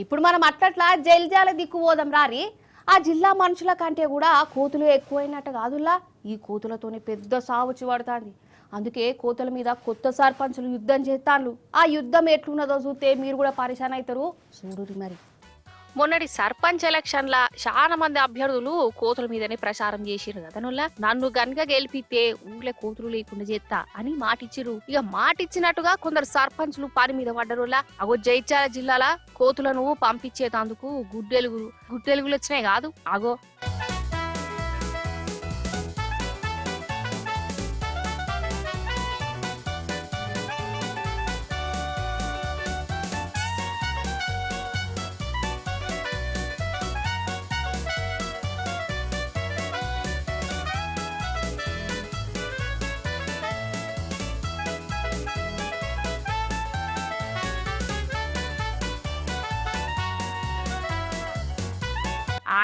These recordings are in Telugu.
ఇప్పుడు మనం అట్లట్లా జైలుజాల దిక్కు పోదాం రారి. ఆ జిల్లా మనుషుల కంటే కూడా కోతులు ఎక్కువైనట్టు కాదుల్లా. ఈ కోతులతోనే పెద్ద సావుచి పడుతుంది. అందుకే కోతుల మీద కొత్త సర్పంచులు యుద్ధం చేస్తాను. ఆ యుద్ధం ఎట్లున్నదో చూస్తే మీరు కూడా పరిశాన్ అవుతారు. చూడురి మరి. మొన్నటి సర్పంచ్ ఎలక్షన్ల చాలా మంది అభ్యర్థులు కోతుల మీదనే ప్రచారం చేసిరు కదా. నన్ను గనుక గెలిపితే ఊళ్ళో కోతులు లేకుండా చేస్తా అని మాటిచ్చిరు. ఇక మాటిచ్చినట్టుగా కొందరు సర్పంచ్లు పని మీద పడ్డరులా. అగో జైత్యాల జిల్లాల కోతులను పంపించేటందుకు గుడ్డెలుగులు వచ్చినాయి కాదు. అగో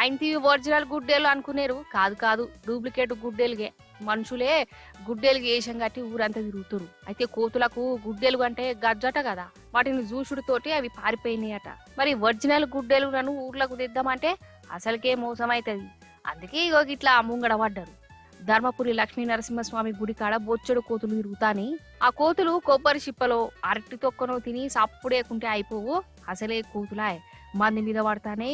ఆయనది ఒరిజినల్ గుడ్డేలు అనుకునేరు. కాదు కాదు, డూప్లికేట్ గుడ్డేలుగే. మనుషులే గుడ్డేలుగు వేషం కట్టి ఊరంతా తిరుగుతురు. అయితే కోతులకు గుడ్డేలు అంటే గజ్జట కదా, వాటిని చూసుడుతోటి అవి పారిపోయినాయట. మరి ఒరిజినల్ గుడ్డేలులను ఊర్లకు తెద్దామంటే అసలుకే మోసం అవుతుంది. అందుకే ఇగో ఇట్లా ముంగడ పడ్డారు. ధర్మపురి లక్ష్మీ నరసింహస్వామి గుడి కాడ బొచ్చడు కోతులు తిరుగుతాని. ఆ కోతులు కొబ్బరి చిప్పలో అరటి తొక్కను తిని సప్పుడేకుంటే అయిపోవు. అసలే కోతులాయ్ మంది మీద పడతానే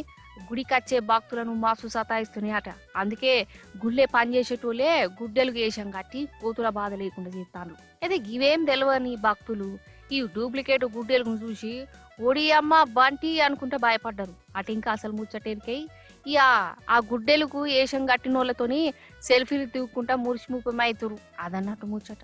గుడికచ్చే భక్తులను మాసు సతాయిస్తున్నాయట. అందుకే గుళ్ళే పనిచేసేటోళ్ళే గుడ్డెలు వేషం కట్టి కోతుల బాధ లేకుండా చేస్తాను. అయితే ఇవేం తెలియని భక్తులు ఈ డూప్లికేట్ గుడ్డెలను చూసి ఒడి అమ్మ బంటి అనుకుంటే భయపడ్డారు. అటు ఇంకా అసలు ముచ్చటేరికై ఇక ఆ గుడ్డెలకు వేషం కట్టిన వాళ్ళతోని సెల్ఫీలు తీవుకుంటా మురిసిముఖమవుతురు. అదన్నట్టు ముచ్చట.